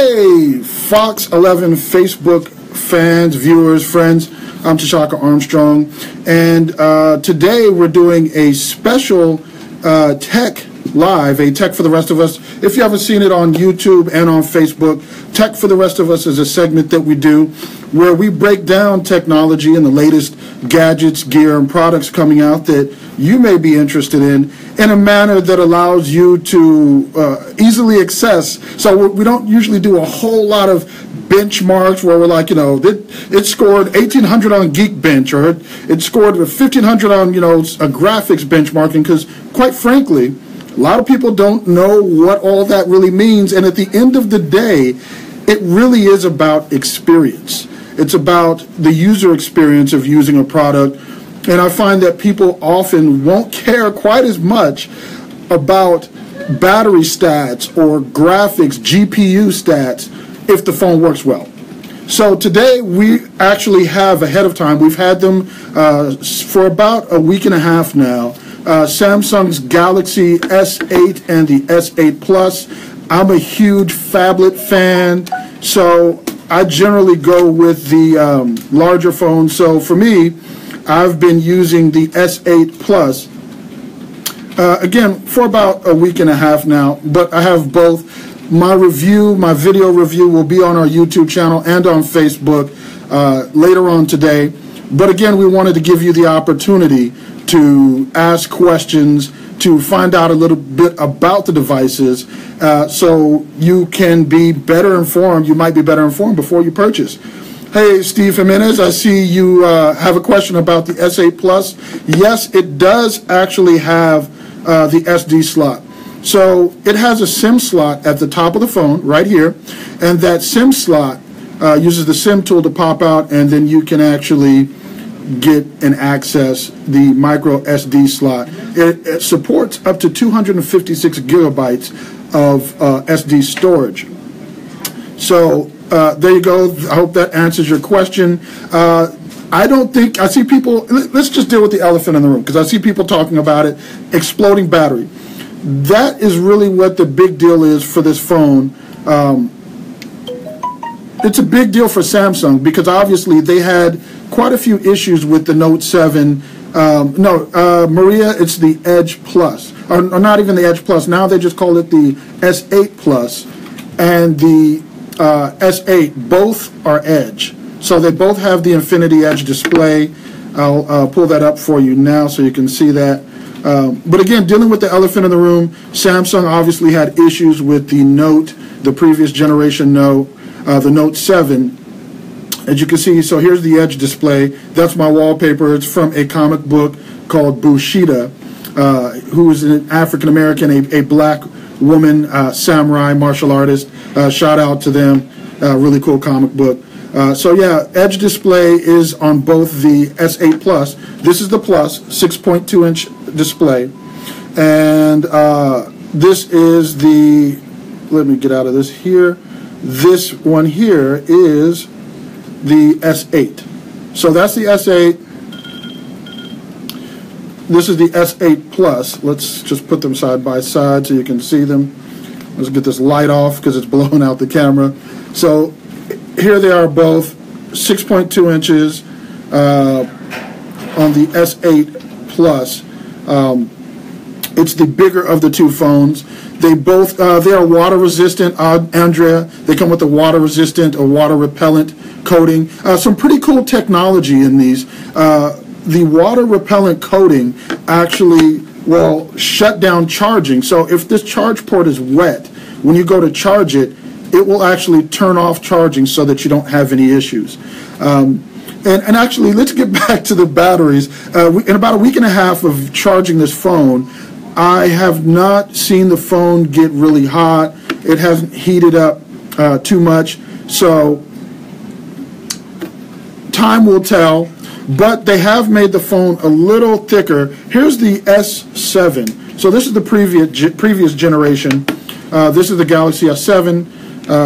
Hey, Fox 11 Facebook fans, viewers, friends. I'm Tashaka Armstrong, and today we're doing a special Tech Live, a Tech for the Rest of Us. If you haven't seen it on YouTube and on Facebook, Tech for the Rest of Us is a segment that we do where we break down technology and the latest gadgets, gear, and products coming out that you may be interested in a manner that allows you to easily access. So we don't usually do a whole lot of benchmarks where we're like, it scored 1,800 on Geekbench, or it scored 1,500 on, a graphics benchmarking, because quite frankly, a lot of people don't know what all that really means. And at the end of the day, it really is about experience. It's about the user experience of using a product. And I find that people often won't care quite as much about battery stats or graphics, GPU stats, if the phone works well. So today we actually have, ahead of time, we've had them for about a week and a half now, Samsung's Galaxy S8 and the S8 Plus. I'm a huge phablet fan, so I generally go with the larger phone. So for me, I've been using the S8 Plus, again, for about a week and a half now, but I have both. My video review will be on our YouTube channel and on Facebook later on today. But again, we wanted to give you the opportunity to ask questions, to find out a little bit about the devices, so you can be better informed. You might be better informed before you purchase. Hey, Steve Jimenez, I see you have a question about the S8 Plus. Yes, it does actually have the SD slot. So it has a SIM slot at the top of the phone right here, and that SIM slot uses the SIM tool to pop out, and then you can actually get and access the micro SD slot. It supports up to 256 gigabytes of SD storage. So there you go. I hope that answers your question. I see people, let's just deal with the elephant in the room, because I see people talking about it, exploding battery. That is really what the big deal is for this phone. It's a big deal for Samsung, because obviously they had quite a few issues with the Note 7. Maria, it's the Edge Plus. Or not even the Edge Plus. Now they just call it the S8 Plus. And the S8, both are Edge. So they both have the Infinity Edge display. I'll pull that up for you now so you can see that. But again, dealing with the elephant in the room, Samsung obviously had issues with the Note, the previous generation Note, the Note 7. As you can see, so here's the Edge display. That's my wallpaper. It's from a comic book called Bushido, who is an African-American, a black woman, samurai, martial artist. Shout out to them. Really cool comic book. So yeah, Edge display is on both the S8 Plus. This is the Plus, 6.2-inch display. And this is the, let me get out of this here. This one here is the S8. So that's the S8. This is the S8 Plus. Let's just put them side by side so you can see them. Let's get this light off because it's blowing out the camera. So here they are both, 6.2 inches on the S8 Plus. It's the bigger of the two phones. They both, they are water resistant, Andrea. They come with a water resistant or water repellent coating. Some pretty cool technology in these. The water repellent coating actually will shut down charging. So if this charge port is wet, when you go to charge it, it will actually turn off charging so that you don't have any issues. And actually, let's get back to the batteries. In about a week and a half of charging this phone, I have not seen the phone get really hot. It hasn't heated up too much. So time will tell. But they have made the phone a little thicker. Here's the S7. So this is the previous generation. This is the Galaxy S7.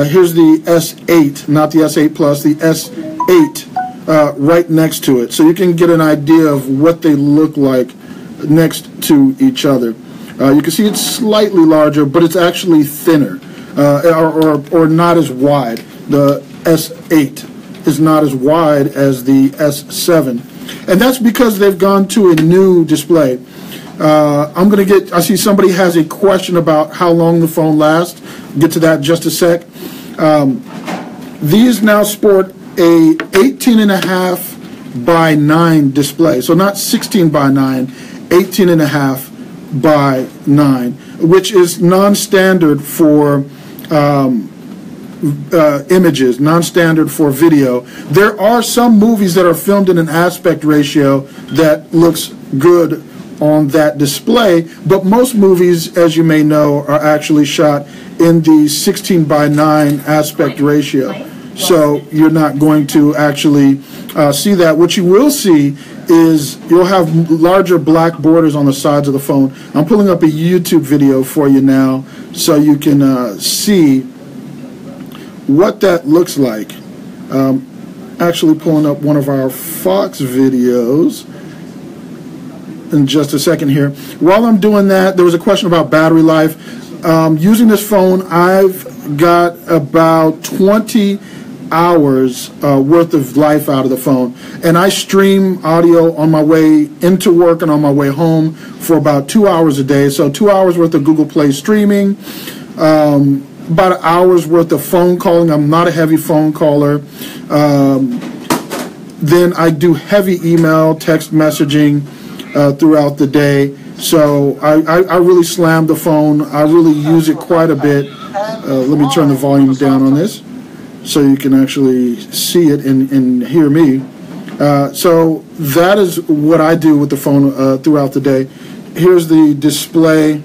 Here's the S8, not the S8 Plus, the S8 right next to it. So you can get an idea of what they look like next to each other. You can see it's slightly larger, but it's actually thinner. or not as wide. The S8 is not as wide as the S7, and that's because they've gone to a new display. I see somebody has a question about how long the phone lasts. Get to that in just a sec. These now sport a 18.5 by 9 display. So not 16 by 9, 18.5 by 9, which is non-standard for images, non-standard for video. There are some movies that are filmed in an aspect ratio that looks good on that display, but most movies, as you may know, are actually shot in the 16 by 9 aspect ratio. So you're not going to actually see that. What you will see is you'll have larger black borders on the sides of the phone. I'm pulling up a YouTube video for you now so you can see what that looks like. Actually pulling up one of our Fox videos in just a second here. While I'm doing that, there was a question about battery life. Using this phone, I've got about 20 hours worth of life out of the phone, and I stream audio on my way into work and on my way home for about 2 hours a day. So 2 hours worth of Google Play streaming, about an hour's worth of phone calling. I'm not a heavy phone caller. Then I do heavy email, text messaging throughout the day. So I really slam the phone. I really use it quite a bit. Let me turn the volume down on this so you can actually see it and hear me. So that is what I do with the phone throughout the day. Here's the display.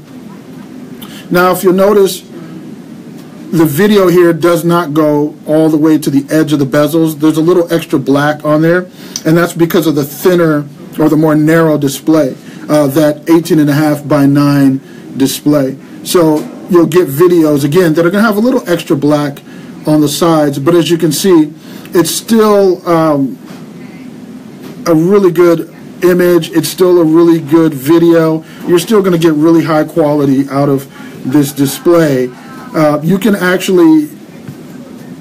Now, if you'll notice, the video here does not go all the way to the edge of the bezels. There's a little extra black on there, and that's because of the thinner or the more narrow display, that 18.5 by 9 display. So you'll get videos, again, that are going to have a little extra black on the sides, but as you can see, it's still a really good image. It's still a really good video. You're still going to get really high quality out of this display. You can actually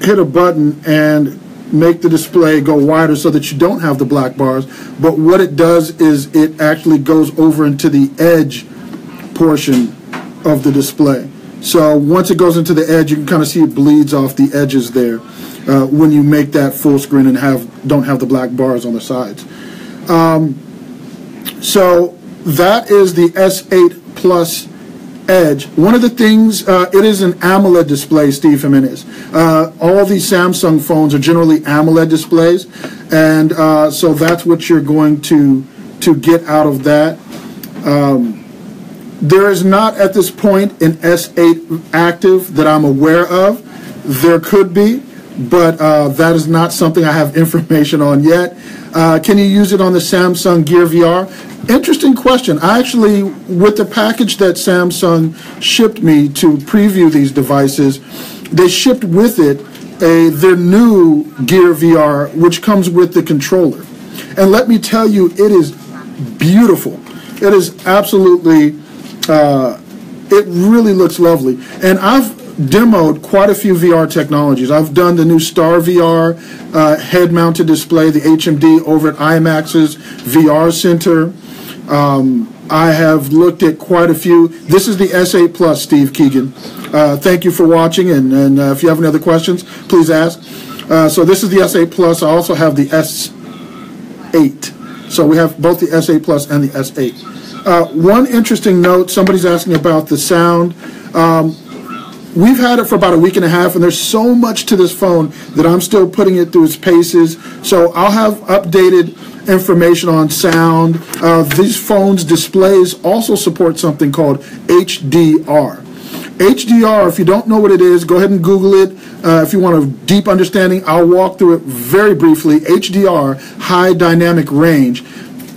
hit a button and make the display go wider so that you don't have the black bars, but what it does is it actually goes over into the edge portion of the display. So once it goes into the edge, you can kind of see it bleeds off the edges there when you make that full screen and don't have the black bars on the sides. So that is the S8 Plus Edge. One of the things, it is an AMOLED display, Steve Jimenez. All these Samsung phones are generally AMOLED displays, and so that's what you're going to get out of that. There is not at this point an S8 active that I'm aware of. There could be, but that is not something I have information on yet. Can you use it on the Samsung Gear VR? Interesting question. I actually, with the package that Samsung shipped me to preview these devices, they shipped with it their new Gear VR, which comes with the controller. And let me tell you, it is beautiful. It is absolutely, it really looks lovely. And I've demoed quite a few VR technologies. I've done the new Star VR head-mounted display, the HMD over at IMAX's VR Center. I have looked at quite a few. This is the S8 Plus, Steve Keegan. Thank you for watching, and if you have any other questions, please ask. So this is the S8 Plus. I also have the S8. So we have both the S8 Plus and the S8. One interesting note, somebody's asking about the sound. We've had it for about a week and a half, and there's so much to this phone that I'm still putting it through its paces. So I'll have updated information on sound. These phones' displays also support something called HDR. HDR, if you don't know what it is, go ahead and Google it. If you want a deep understanding, I'll walk through it very briefly. HDR, high dynamic range,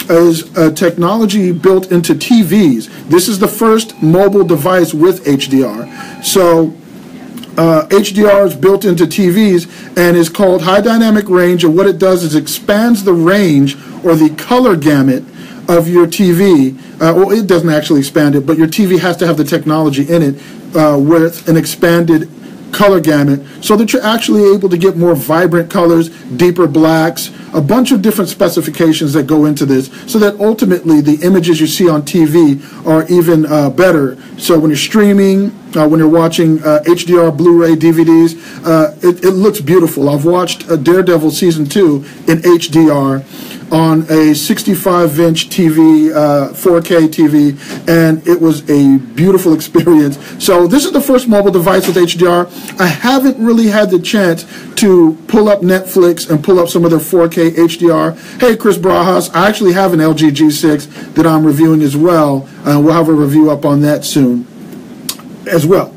is a technology built into TVs. This is the first mobile device with HDR. So HDR is built into TVs and is called high dynamic range, and what it does is expands the range or the color gamut of your TV. Well, it doesn't actually expand it, but your TV has to have the technology in it with an expanded color gamut so that you're actually able to get more vibrant colors, deeper blacks, a bunch of different specifications that go into this so that ultimately the images you see on TV are even better. So when you're streaming, when you're watching HDR Blu-ray DVDs, it looks beautiful. I've watched Daredevil Season 2 in HDR on a 65-inch TV, 4K TV, and it was a beautiful experience. So this is the first mobile device with HDR. I haven't really had the chance to pull up Netflix and pull up some of their 4K HDR. Hey, Chris Brajas, I actually have an LG G6 that I'm reviewing as well. We'll have a review up on that soon as well.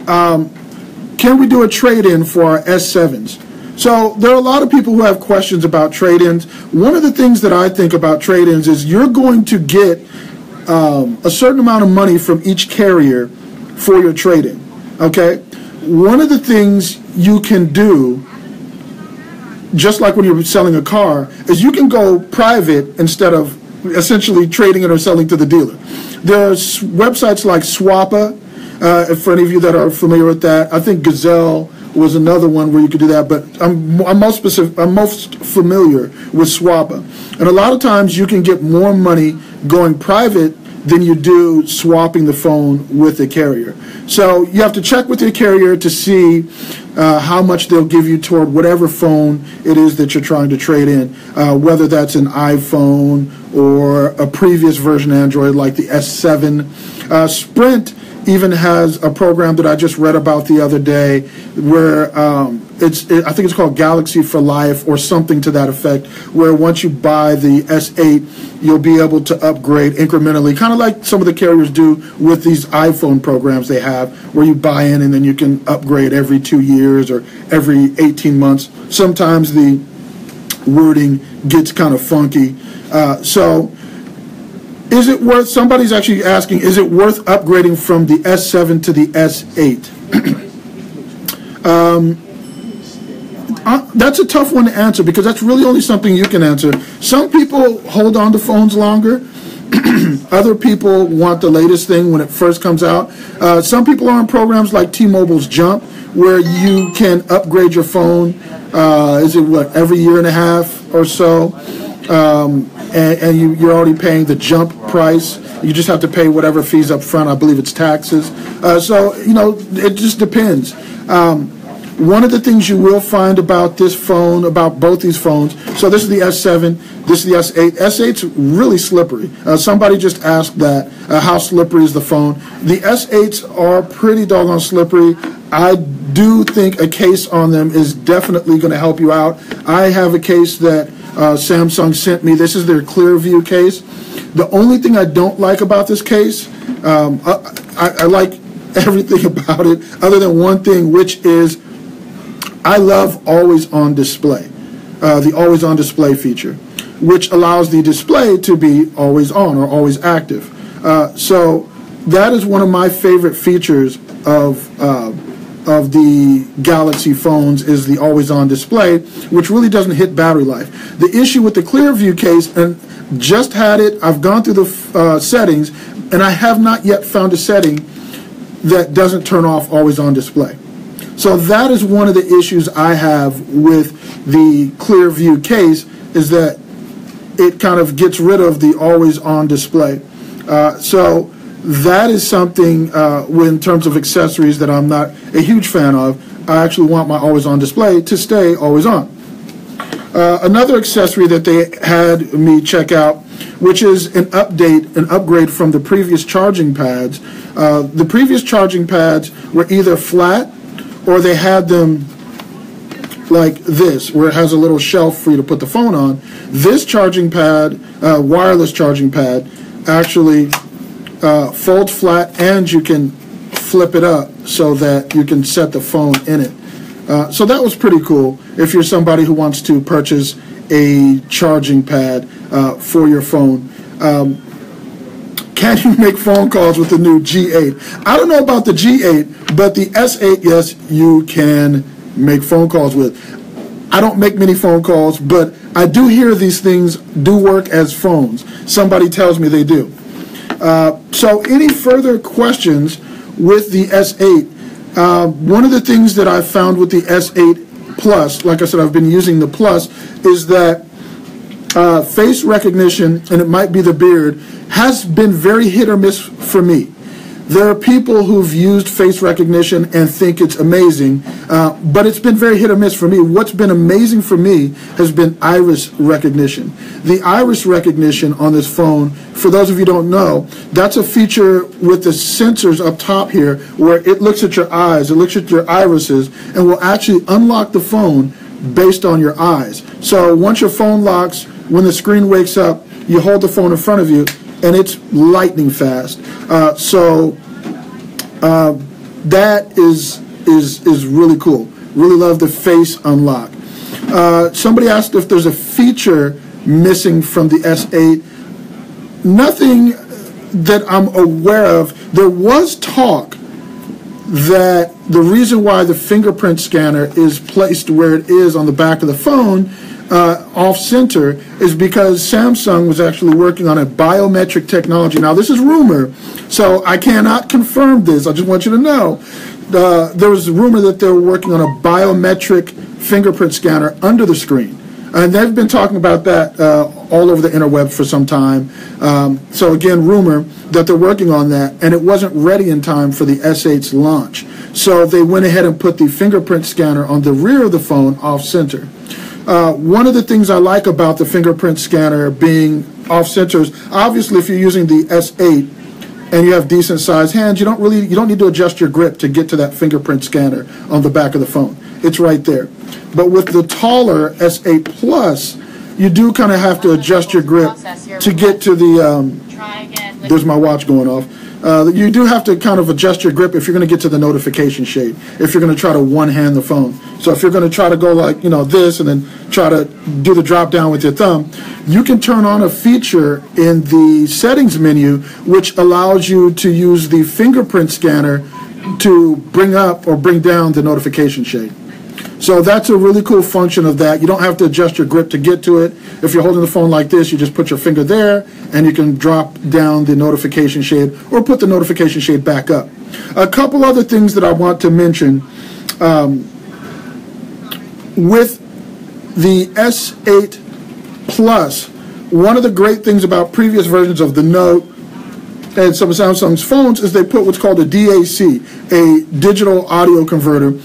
Can we do a trade-in for our S7s? So there are a lot of people who have questions about trade-ins. One of the things that I think about trade-ins is you're going to get a certain amount of money from each carrier for your trade-in, okay? One of the things you can do, just like when you're selling a car, is you can go private instead of essentially trading it or selling to the dealer. There's websites like Swappa, for any of you that are familiar with that. I think Gazelle was another one where you could do that, but I'm most familiar with Swappa. And a lot of times you can get more money going private than you do swapping the phone with a carrier. So you have to check with your carrier to see how much they'll give you toward whatever phone it is that you're trying to trade in, whether that's an iPhone or a previous version Android like the S7. Sprint even has a program that I just read about the other day where I think it's called Galaxy for Life or something to that effect, where once you buy the S8, you'll be able to upgrade incrementally, kind of like some of the carriers do with these iPhone programs they have, where you buy in and then you can upgrade every 2 years or every 18 months. Sometimes the wording gets kind of funky. Is it worth, somebody's actually asking, is it worth upgrading from the S7 to the S8? That's a tough one to answer because that's really only something you can answer. Some people hold on to phones longer. Other people want the latest thing when it first comes out. Some people are on programs like T-Mobile's Jump, where you can upgrade your phone, every year and a half or so. And you're already paying the jump price. You just have to pay whatever fees up front. I believe it's taxes. So, it just depends. One of the things you will find about this phone, about both these phones, so this is the S7, this is the S8. S8's really slippery. Somebody just asked that, how slippery is the phone? The S8s are pretty doggone slippery. I do think a case on them is definitely going to help you out. I have a case that Samsung sent me. This is their Clearview case. The only thing I don't like about this case, I like everything about it other than one thing, which is I love always on display, the always on display feature, which allows the display to be always on or always active. So that is one of my favorite features of the Galaxy phones, is the always-on display, which really doesn't hit battery life. The issue with the Clearview case, and just had it, I've gone through the settings, and I have not yet found a setting that doesn't turn off always-on display. So that is one of the issues I have with the Clearview case, is that it kind of gets rid of the always-on display. So that is something in terms of accessories that I'm not a huge fan of. I actually want my always-on display to stay always on. Another accessory that they had me check out, which is an upgrade from the previous charging pads. The previous charging pads were either flat or they had them like this, where it has a little shelf for you to put the phone on. This charging pad, wireless charging pad, actually folds flat, and you can flip it up so that you can set the phone in it. So that was pretty cool if you're somebody who wants to purchase a charging pad for your phone. Can you make phone calls with the new G8? I don't know about the G8, but the S8, yes, you can make phone calls with. I don't make many phone calls, but I do hear these things do work as phones. Somebody tells me they do. So any further questions with the S8, One of the things that I found with the S8 Plus, like I said, I've been using the Plus, is that face recognition, and it might be the beard, has been very hit or miss for me. There are people who've used face recognition and think it's amazing, but it's been very hit or miss for me. What's been amazing for me has been iris recognition. The iris recognition on this phone, for those of you who don't know, that's a feature with the sensors up top here where it looks at your eyes, it looks at your irises, and will actually unlock the phone based on your eyes. So once your phone locks, when the screen wakes up, you hold the phone in front of you, and it's lightning fast. That is really cool. Really love the face unlock. Somebody asked if there's a feature missing from the S8. Nothing that I'm aware of. There was talk that the reason why the fingerprint scanner is placed where it is on the back of the phone, off center, is because Samsung was actually working on a biometric technology. Now, this is rumor, so I cannot confirm this. I just want you to know. There was a rumor that they were working on a biometric fingerprint scanner under the screen. And they've been talking about that all over the interweb for some time. So again, rumor that they're working on that, and it wasn't ready in time for the S8's launch. So they went ahead and put the fingerprint scanner on the rear of the phone off center. One of the things I like about the fingerprint scanner being off center is, obviously, if you're using the S8 and you have decent sized hands, you don't need to adjust your grip to get to that fingerprint scanner on the back of the phone. It's right there. But with the taller S8 Plus, you do kind of have to adjust your grip to get to the, there's my watch going off. You do have to kind of adjust your grip if you're going to get to the notification shade, if you're going to try to one-hand the phone. So if you're going to try to go like, this and then try to do the drop down with your thumb, you can turn on a feature in the settings menu which allows you to use the fingerprint scanner to bring up or bring down the notification shade. So that's a really cool function of that. You don't have to adjust your grip to get to it. If you're holding the phone like this, you just put your finger there and you can drop down the notification shade or put the notification shade back up. A couple other things that I want to mention. With the S8 Plus, one of the great things about previous versions of the Note and some of Samsung's phones is they put what's called a DAC, a digital audio converter,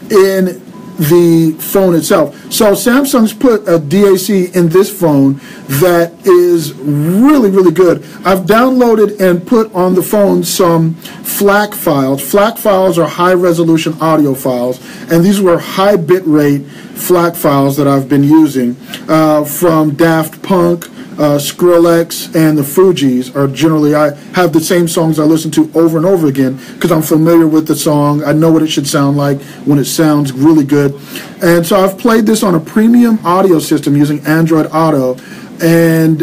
in the phone itself. So Samsung's put a DAC in this phone that is really, really good. I've downloaded and put on the phone some FLAC files. FLAC files are high resolution audio files, and these were high bitrate FLAC files that I've been using from Daft Punk, Skrillex, and the Fugees. Are generally, I have the same songs I listen to over and over again because I'm familiar with the song. I know what it should sound like when it sounds really good. And so I've played this on a premium audio system using Android Auto, and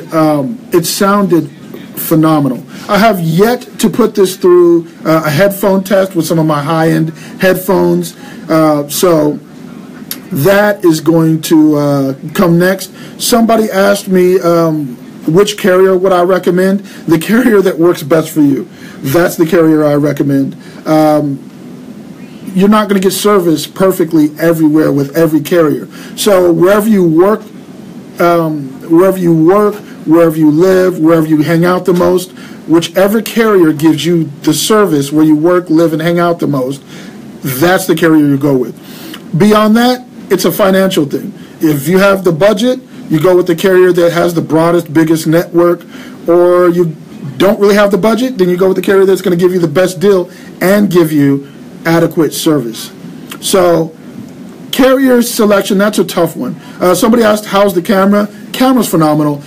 it sounded phenomenal. I have yet to put this through a headphone test with some of my high-end headphones, so that is going to come next. Somebody asked me which carrier would I recommend. The carrier that works best for you. That's the carrier I recommend. You're not going to get service perfectly everywhere with every carrier. So wherever you work, wherever you live, wherever you hang out the most, whichever carrier gives you the service where you work, live, and hang out the most, that's the carrier you go with. Beyond that, it's a financial thing. If you have the budget, you go with the carrier that has the broadest, biggest network, or you don't really have the budget, then you go with the carrier that's going to give you the best deal and give you adequate service. So carrier selection, that's a tough one. Somebody asked, how's the camera? Camera's phenomenal.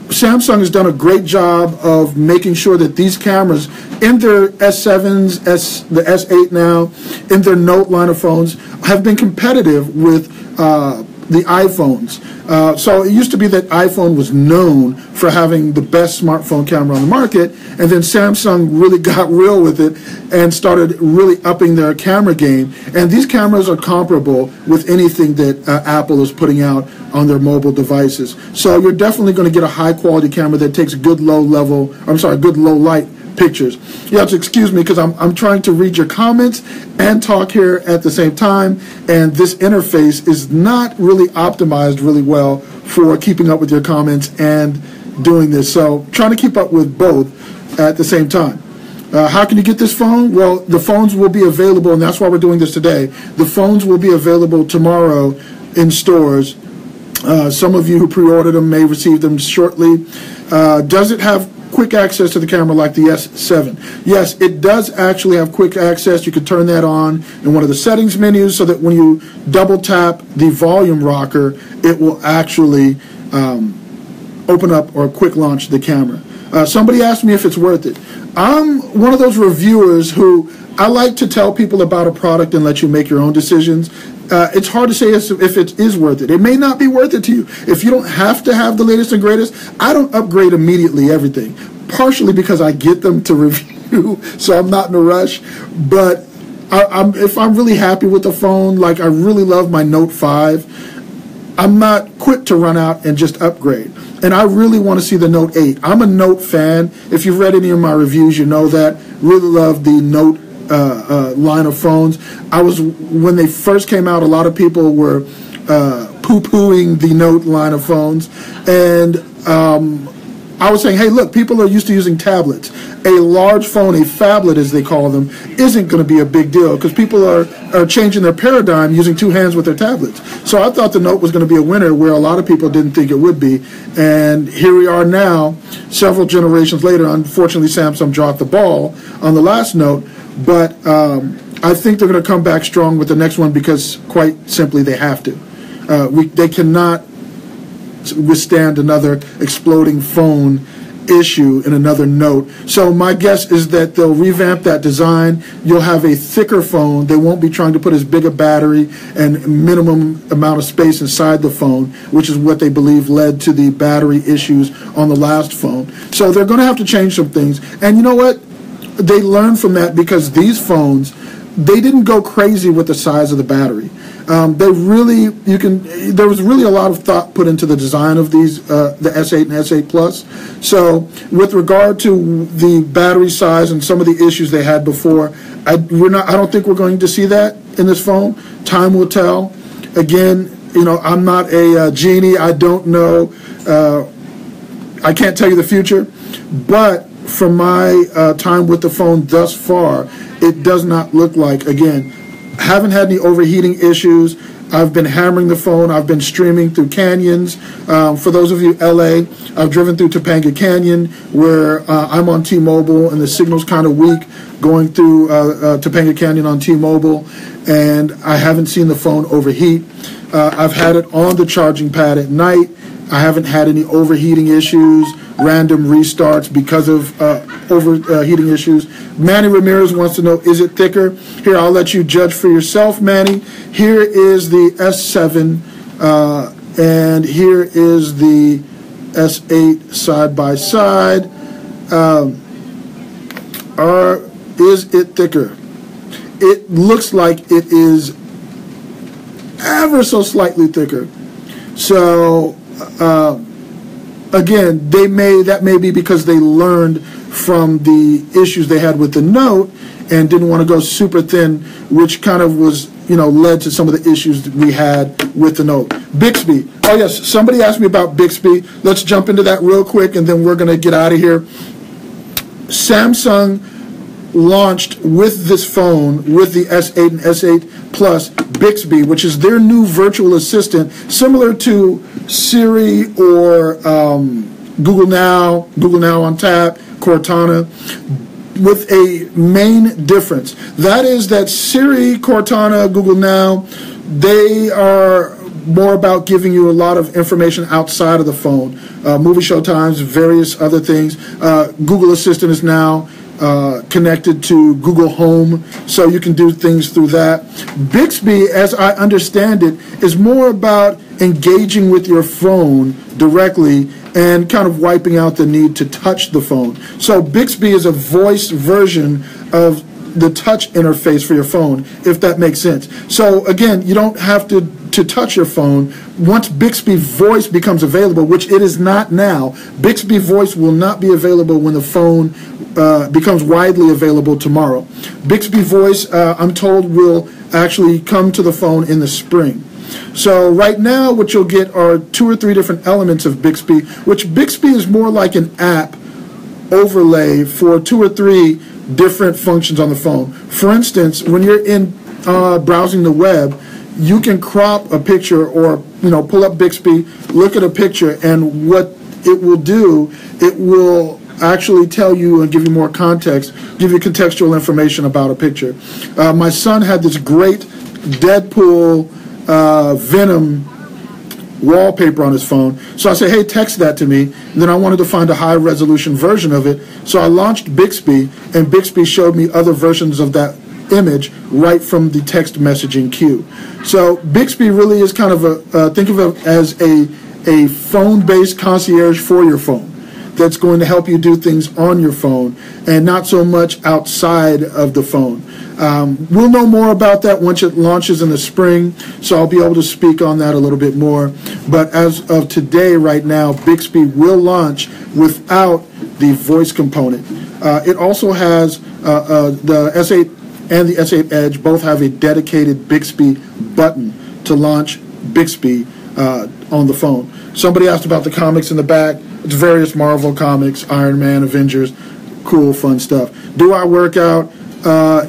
Samsung has done a great job of making sure that these cameras in their S7s, the S8 now, in their Note line of phones, have been competitive with the iPhones. So it used to be that iPhone was known for having the best smartphone camera on the market, and then Samsung really got real with it and started really upping their camera game. And these cameras are comparable with anything that Apple is putting out on their mobile devices. So you're definitely going to get a high quality camera that takes good low light pictures. You have to excuse me because I'm trying to read your comments and talk here at the same time, and this interface is not really optimized really well for keeping up with your comments and doing this. So trying to keep up with both at the same time. How can you get this phone? Well, the phones will be available, and that's why we're doing this today. The phones will be available tomorrow in stores. Some of you who pre-ordered them may receive them shortly. Does it have quick access to the camera like the S7? Yes, it does actually have quick access. You can turn that on in one of the settings menus so that when you double tap the volume rocker, it will actually open up or quick launch the camera. Somebody asked me if it's worth it. I'm one of those reviewers who I like to tell people about a product and let you make your own decisions. It's hard to say if it is worth it. It may not be worth it to you. If you don't have to have the latest and greatest, I don't upgrade immediately everything. Partially because I get them to review, so I'm not in a rush. But if I'm really happy with the phone, like I really love my Note 5, I'm not quick to run out and just upgrade. And I really want to see the Note 8. I'm a Note fan. If you've read any of my reviews, you know that. Really love the Note line of phones. When they first came out, a lot of people were poo-pooing the Note line of phones, and I was saying, hey, look, people are used to using tablets. A large phone, a phablet as they call them, isn't going to be a big deal because people are changing their paradigm using two hands with their tablets. So I thought the Note was going to be a winner where a lot of people didn't think it would be. And here we are now, several generations later. Unfortunately, Samsung dropped the ball on the last Note. But I think they're going to come back strong with the next one because, quite simply, they have to. They cannot withstand another exploding phone issue in another Note. So my guess is that they'll revamp that design. You'll have a thicker phone. They won't be trying to put as big a battery and minimum amount of space inside the phone, which is what they believe led to the battery issues on the last phone. So they're going to have to change some things. And you know what? They learned from that because these phones, they didn't go crazy with the size of the battery. There was really a lot of thought put into the design of these, the S8 and S8 Plus. So with regard to the battery size and some of the issues they had before, I don't think we're going to see that in this phone. Time will tell. Again, you know, I'm not a genie. I don't know. I can't tell you the future, but from my time with the phone thus far, it does not look like, again, haven't had any overheating issues. I've been hammering the phone. I've been streaming through canyons. For those of you LA, I've driven through Topanga Canyon where I'm on T-Mobile and the signal's kind of weak going through Topanga Canyon on T-Mobile, and I haven't seen the phone overheat. I've had it on the charging pad at night. I haven't had any overheating issues, random restarts because of overheating issues. Manny Ramirez wants to know, is it thicker? Here, I'll let you judge for yourself, Manny. Here is the S7, and here is the S8 side by side. Is it thicker? It looks like it is ever so slightly thicker. So, again, that may be because they learned from the issues they had with the Note and didn't want to go super thin, which kind of was, you know, led to some of the issues that we had with the Note. Bixby. Oh, yes, somebody asked me about Bixby. Let's jump into that real quick, and then we're going to get out of here. Samsung launched with this phone, with the S8 and S8 Plus, Bixby, which is their new virtual assistant, similar to Siri or Google Now on Tap, Cortana, with a main difference. That is that Siri, Cortana, Google Now, they are more about giving you a lot of information outside of the phone. Movie show times, various other things. Google Assistant is now connected to Google Home, so you can do things through that. Bixby, as I understand it, is more about engaging with your phone directly and kind of wiping out the need to touch the phone. So Bixby is a voice version of the touch interface for your phone, if that makes sense. So again, you don't have to touch your phone. Once Bixby Voice becomes available, which it is not now, Bixby Voice will not be available when the phone becomes widely available tomorrow. Bixby Voice, I'm told, will actually come to the phone in the spring. So right now what you'll get are 2 or 3 different elements of Bixby, which Bixby is more like an app overlay for 2 or 3 different functions on the phone. For instance, when you're in browsing the web, you can crop a picture or pull up Bixby, look at a picture, and what it will do, it will actually tell you and give you more context, give you contextual information about a picture. My son had this great Deadpool Venom wallpaper on his phone, so I said, hey, text that to me, and then I wanted to find a high resolution version of it, so I launched Bixby, and Bixby showed me other versions of that image right from the text messaging queue. So Bixby really is kind of think of it as a phone-based concierge for your phone that's going to help you do things on your phone and not so much outside of the phone. We'll know more about that once it launches in the spring, so I'll be able to speak on that a little bit more. But as of today, right now, Bixby will launch without the voice component. It also has the S8 and the S8 Edge both have a dedicated Bixby button to launch Bixby on the phone. Somebody asked about the comics in the back. It's various Marvel comics, Iron Man, Avengers, cool, fun stuff. Do I work out?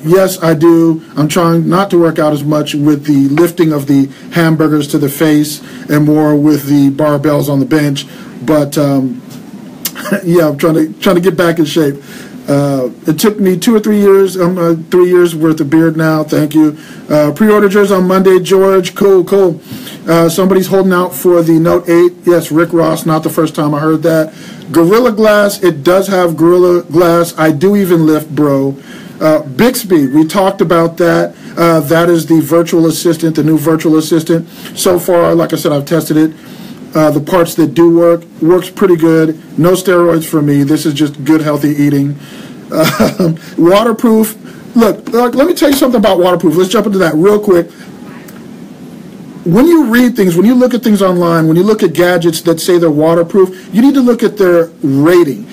Yes, I do. I'm trying not to work out as much with the lifting of the hamburgers to the face and more with the barbells on the bench. But yeah, I'm trying to get back in shape. It took me 2 or 3 years. I'm 3 years worth of beard now. Thank you. Pre-order yours on Monday, George. Cool, cool. Somebody's holding out for the Note 8. Yes, Rick Ross. Not the first time I heard that. Gorilla Glass. It does have Gorilla Glass. I do even lift, bro. Bixby. We talked about that. That is the virtual assistant, the new virtual assistant. So far, like I said, I've tested it. The parts that do works pretty good. No steroids for me. This is just good, healthy eating. Waterproof. Look, let me tell you something about waterproof. Let's jump into that real quick. When you read things, when you look at things online, when you look at gadgets that say they're waterproof, you need to look at their rating.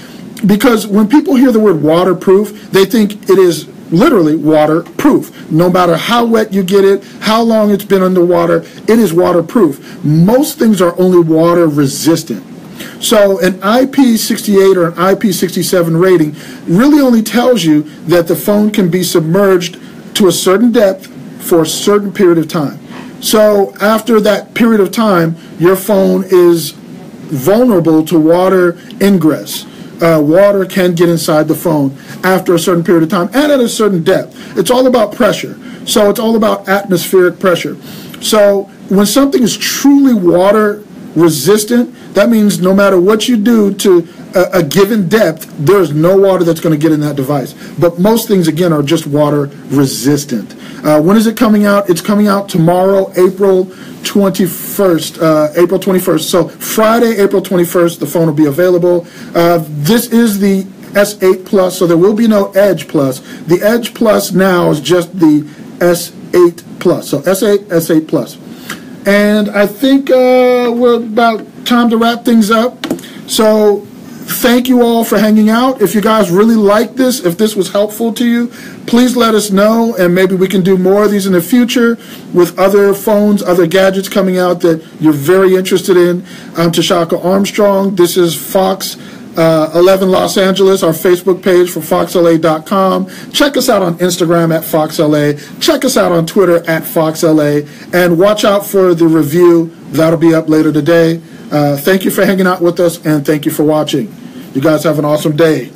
Because when people hear the word waterproof, they think it is literally waterproof. No matter how wet you get it, how long it's been underwater, it is waterproof. Most things are only water resistant. So an IP68 or an IP67 rating really only tells you that the phone can be submerged to a certain depth for a certain period of time. So after that period of time, your phone is vulnerable to water ingress. Water can get inside the phone after a certain period of time and at a certain depth. It's all about pressure. So it's all about atmospheric pressure. So when something is truly water resistant, that means no matter what you do to a given depth, there's no water that's going to get in that device. But most things, again, are just water resistant. When is it coming out? It's coming out tomorrow, April 21st. April 21st. So Friday, April 21st, the phone will be available. This is the S8 Plus, so there will be no Edge Plus. The Edge Plus now is just the S8 Plus. So S8, S8 Plus. And I think we're about time to wrap things up. So thank you all for hanging out. If you guys really like this, if this was helpful to you, please let us know, and maybe we can do more of these in the future with other phones, other gadgets coming out that you're very interested in. I'm Tashaka Armstrong. This is Fox 11 Los Angeles, our Facebook page for foxla.com. Check us out on Instagram at foxla. Check us out on Twitter at foxla. And watch out for the review. That'll be up later today. Thank you for hanging out with us, and thank you for watching. You guys have an awesome day.